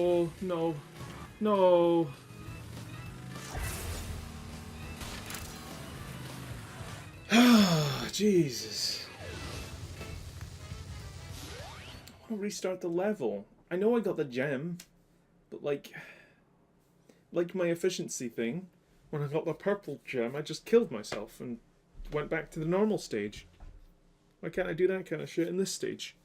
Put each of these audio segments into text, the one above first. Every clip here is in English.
Oh, no. No! Jesus. I want to restart the level. I know I got the gem, but like my efficiency thing, when I got the purple gem, I just killed myself and went back to the normal stage. Why can't I do that kind of shit in this stage?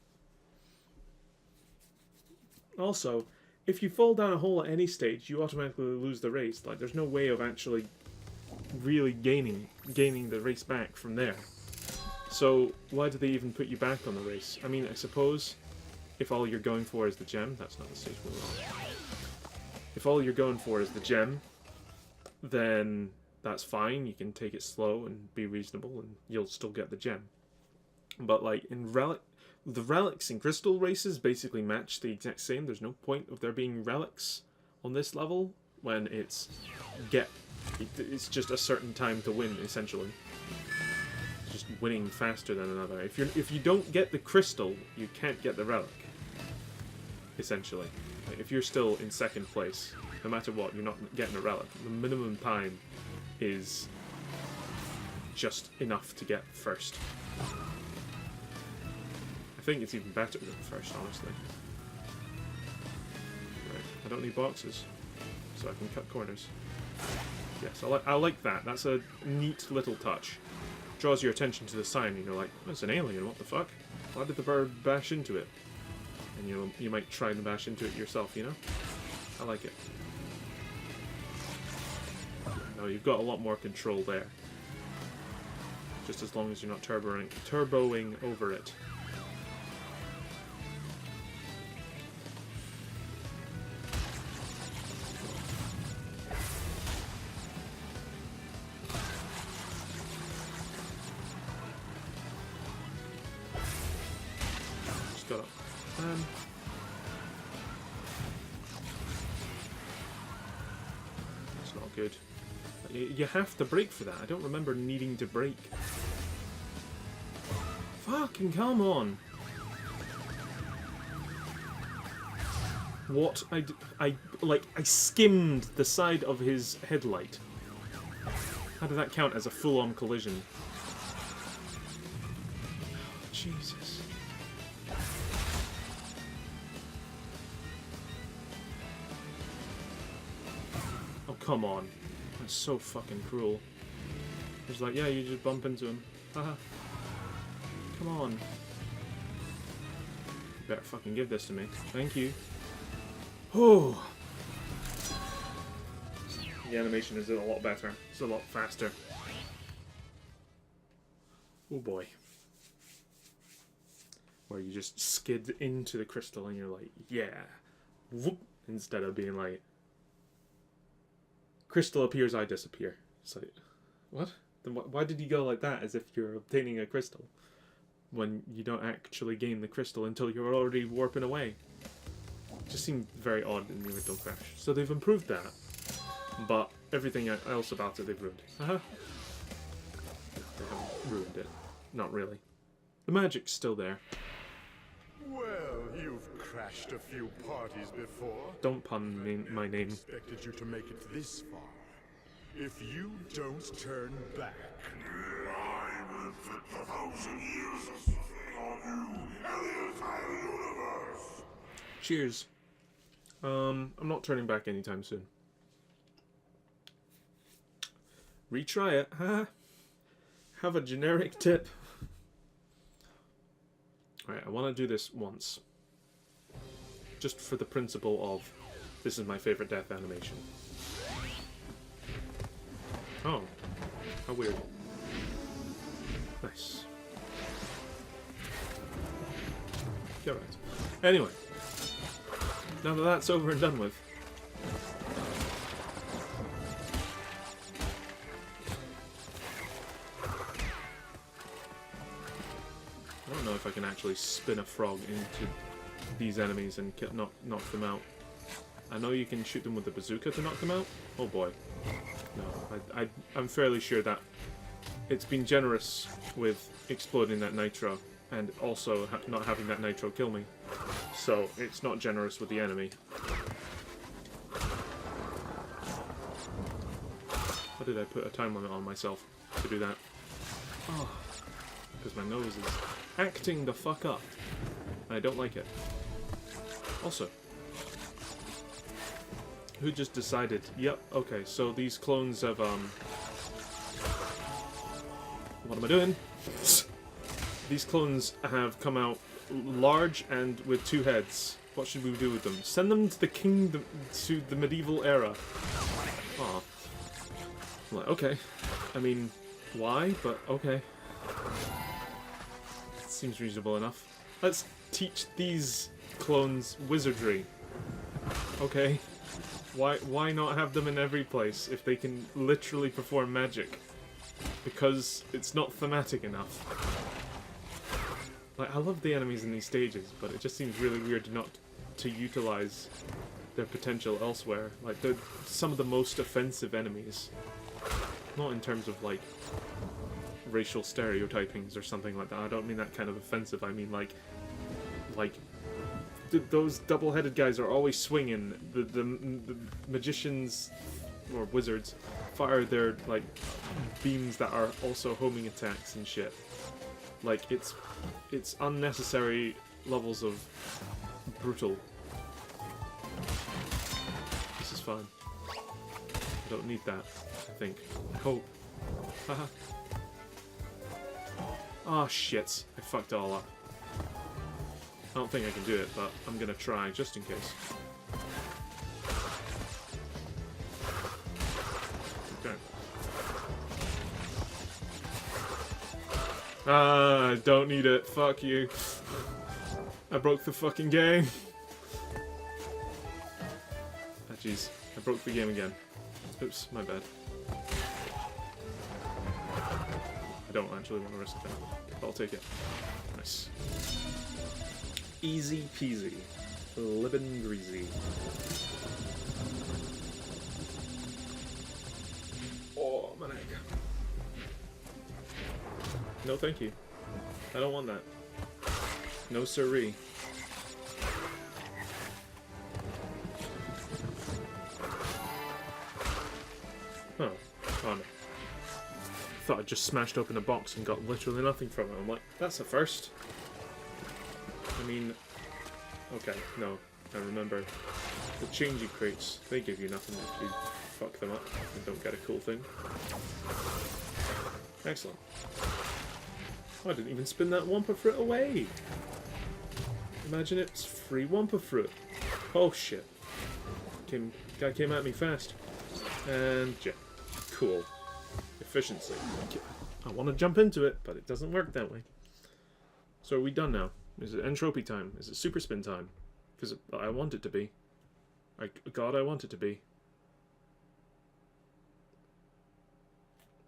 Also, if you fall down a hole at any stage, you automatically lose the race. Like, there's no way of actually really gaining the race back from there. So, why do they even put you back on the race? I mean, I suppose if all you're going for is the gem, that's not the stage we're on. If all you're going for is the gem, then that's fine. You can take it slow and be reasonable, and you'll still get the gem. But like in the relics and crystal races basically match the exact same. There's no point of there being relics on this level when it's just a certain time to win, essentially. Just winning faster than another. If you don't get the crystal, you can't get the relic. Essentially, like if you're still in second place, no matter what, you're not getting a relic. The minimum time is just enough to get first. I think it's even better than first, honestly. Right, I don't need boxes, so I can cut corners. Yes, I like that. That's a neat little touch. Draws your attention to the sign, and you're like, oh, it's an alien, what the fuck? Why did the bird bash into it? And you might try and bash into it yourself, you know? I like it. No, you've got a lot more control there. Just as long as you're not turboing over it. Just got up. That's not good. You have to brake for that. I don't remember needing to brake. Fucking come on! What? I skimmed the side of his headlight. How did that count as a full-on collision? Jesus. Oh, come on. That's so fucking cruel. It's like, yeah, you just bump into him. Haha. Come on. You better fucking give this to me. Thank you. Oh. The animation is a lot better. It's a lot faster. Oh boy. Where you just skid into the crystal and you're like, yeah. Whoop. Instead of being like, crystal appears, I disappear. It's like, what? Then why did you go like that as if you're obtaining a crystal? When you don't actually gain the crystal until you're already warping away. It just seemed very odd in the original Crash. So they've improved that. But everything else about it they've ruined. They haven't ruined it. Not really. The magic's still there. Well, you've crashed a few parties before. Don't pun my name. Expected you to make it this far. If you don't turn back, I will inflict 1,000 years of suffering on you and the entire universe. Cheers. I'm not turning back anytime soon. Retry it, haha. Have a generic tip. Alright, I want to do this once. Just for the principle of, this is my favorite death animation. Oh, how weird. Nice. Get right. Anyway, now that that's over and done with, I don't know if I can actually spin a frog into these enemies and knock them out. I know you can shoot them with the bazooka to knock them out. Oh boy. No, I'm fairly sure that it's been generous with exploding that nitro and also not having that nitro kill me. So it's not generous with the enemy. Why did I put a time limit on myself to do that? Oh, because my nose is acting the fuck up. And I don't like it. Also, who just decided, yep, okay, so these clones have, what am I doing? These clones have come out large and with 2 heads. What should we do with them? Send them to the kingdom, to the medieval era. Aw. I'm like, okay. I mean, why? But okay. Seems reasonable enough. Let's teach these clones wizardry. Okay. Why not have them in every place if they can literally perform magic? Because it's not thematic enough. Like, I love the enemies in these stages, but it just seems really weird not to utilize their potential elsewhere. Like, they're some of the most offensive enemies. Not in terms of, like, racial stereotypings or something like that. I don't mean that kind of offensive. I mean, like those double-headed guys are always swinging. The magicians, or wizards, fire their, like, beams that are also homing attacks and shit. Like, it's unnecessary levels of brutal. This is fine. I don't need that, I think. I hope. Haha. Oh shit, I fucked it all up. I don't think I can do it, but I'm gonna try, just in case. Okay. Ah, I don't need it. Fuck you. I broke the fucking game. Ah, jeez. I broke the game again. Oops, my bad. I don't actually want to risk that, but I'll take it. Nice. Easy peasy. Livin' greasy. Oh, my neck. No thank you. I don't want that. No siree. Huh. Oh no. Thought I just smashed open a box and got literally nothing from it. I'm like, that's a first. I mean, okay, no, I remember. The changing crates, they give you nothing if you fuck them up and don't get a cool thing. Excellent. Oh, I didn't even spin that Wumpa fruit away! Imagine it's free Wumpa fruit. Oh shit. Guy came at me fast. And yeah, cool. Efficiency. I want to jump into it, but it doesn't work that way. So are we done now? Is it entropy time? Is it super spin time? Because I want it to be. God, I want it to be.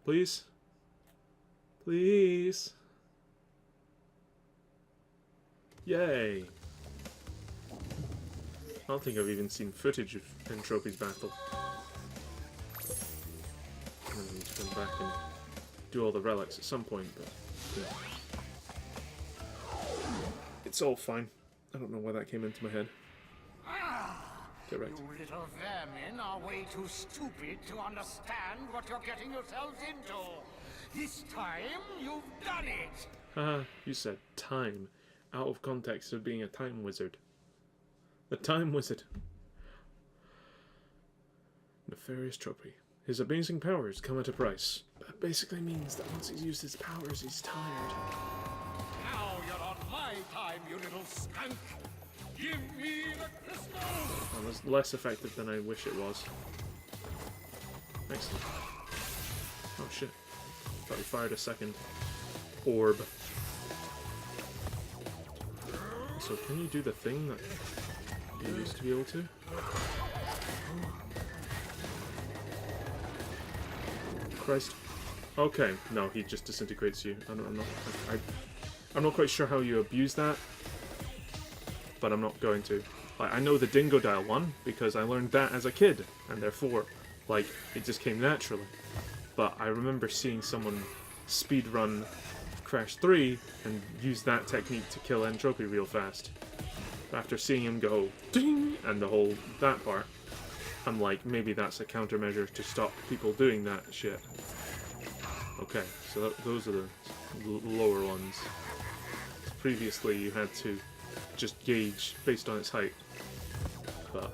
Please? Please? Yay! I don't think I've even seen footage of Entropy's battle. I'm going to need to come back and do all the relics at some point, but yeah. It's all fine. I don't know why that came into my head. Get right. You little vermin are way too stupid to understand what you're getting yourselves into. This time, you've done it! Haha, you said time. Out of context of being a time wizard. The time wizard. Nefarious Trophy. His amazing powers come at a price. That basically means that once he's used his powers, he's tired. Now you're on my time, you little skunk! Give me the crystal! Well, that's less effective than I wish it was. Excellent. Oh shit. Thought he fired a second orb. So can you do the thing that you used to be able to? Christ. Okay, no, he just disintegrates you. I'm not quite sure how you abuse that, but I'm not going to. Like, I know the Dingo Dial one because I learned that as a kid, and therefore, like, it just came naturally. But I remember seeing someone speedrun Crash 3 and use that technique to kill Entropy real fast. After seeing him go ding and the whole that part, I'm like, maybe that's a countermeasure to stop people doing that shit. Okay, so those are the lower ones. Previously, you had to just gauge based on its height. But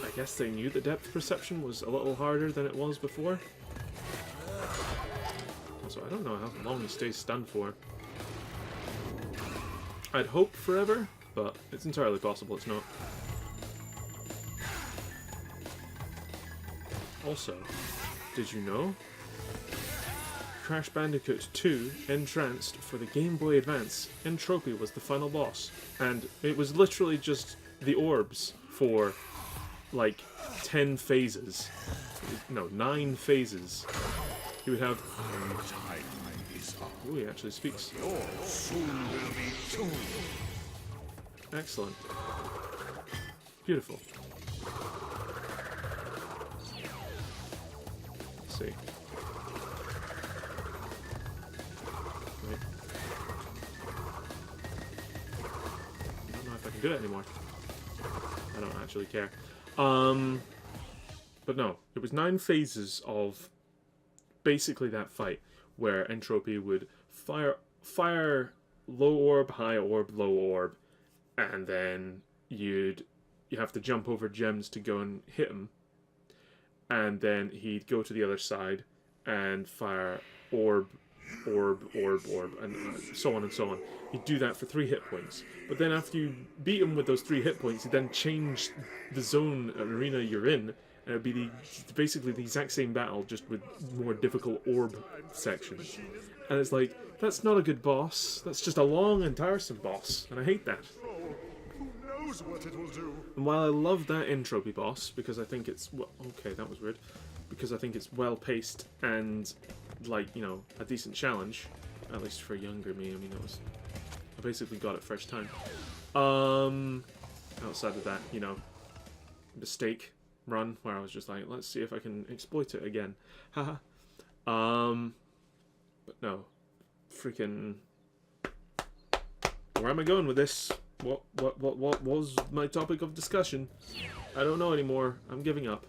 I guess they knew the depth perception was a little harder than it was before. Also, I don't know how long he stays stunned for. I'd hope forever, but it's entirely possible it's not. Also, did you know? Crash Bandicoot 2 Entranced for the Game Boy Advance, Entropy was the final boss. And it was literally just the orbs for, like, 10 phases. No, 9 phases. He would have... Ooh, he actually speaks. Excellent. Beautiful. Let's see. Right. I don't know if I can do it anymore. I don't actually care. But no, it was 9 phases of basically that fight, where Entropy would fire low orb, high orb, low orb, and then you have to jump over gems to go and hit him, and then he'd go to the other side and fire orb, and so on and so on. He'd do that for 3 hit points. But then after you beat him with those 3 hit points, he'd then change the zone and arena you're in, and it'd be basically the exact same battle, just with more difficult orb sections. And it's like, that's not a good boss. That's just a long and tiresome boss, and I hate that. Who knows what it will do? And while I love that Entropy boss, because I think it's... Well, okay, that was weird. Because I think it's well-paced and, like, you know, a decent challenge. At least for younger me. I mean, I basically got it first time. Outside of that, you know, mistake run, where I was just like, let's see if I can exploit it again. Haha. But no. Freaking... Where am I going with this? What was my topic of discussion? I don't know anymore. I'm giving up.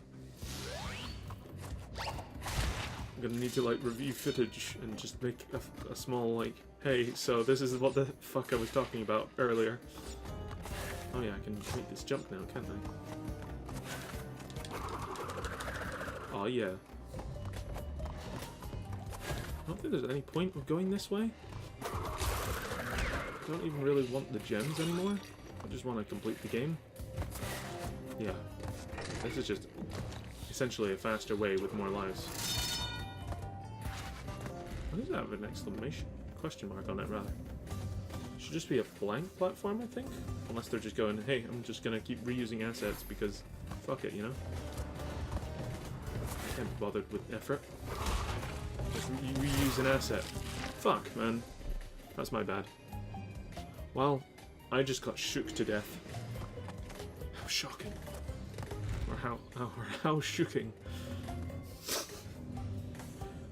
I'm gonna need to, like, review footage and just make a small, like, hey, so this is what the fuck I was talking about earlier. Oh yeah, I can make this jump now, can't I? Oh yeah. I don't think there's any point of going this way. I don't even really want the gems anymore. I just want to complete the game. Yeah. This is just essentially a faster way with more lives. Why does that have an exclamation? Question mark on it, rather. It should just be a blank platform, I think? Unless they're just going, hey, I'm just gonna keep reusing assets because fuck it, you know? I can't be bothered with effort. Just reuse an asset. Fuck, man. That's my bad. Well, I just got shook to death. How shocking. Or how shocking.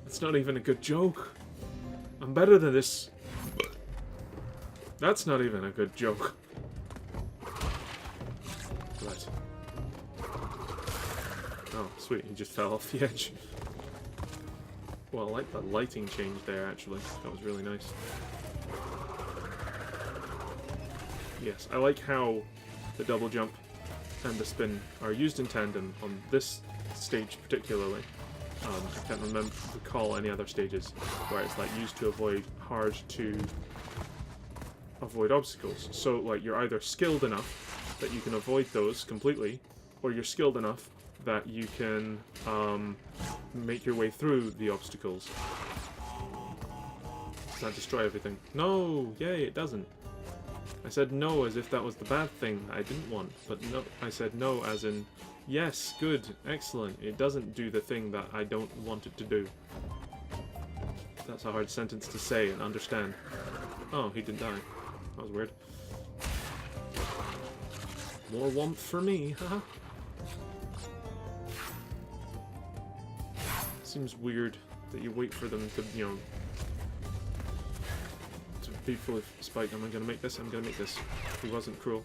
It's not even a good joke. I'm better than this. That's not even a good joke. Right. Oh, sweet, he just fell off the edge. Well, I like the lighting change there, actually. That was really nice. Yes, I like how the double jump and the spin are used in tandem on this stage particularly. I can't recall any other stages where it's like used to avoid obstacles. So like you're either skilled enough that you can avoid those completely, or you're skilled enough that you can make your way through the obstacles. Does that destroy everything? No! Yay, it doesn't. I said no as if that was the bad thing I didn't want, but no, I said no as in, yes, good, excellent, it doesn't do the thing that I don't want it to do. That's a hard sentence to say and understand. Oh, he didn't die. That was weird. More warmth for me, haha. Seems weird that you wait for them to, you know, to be full of spite. Am I gonna make this? I'm gonna make this. He wasn't cruel.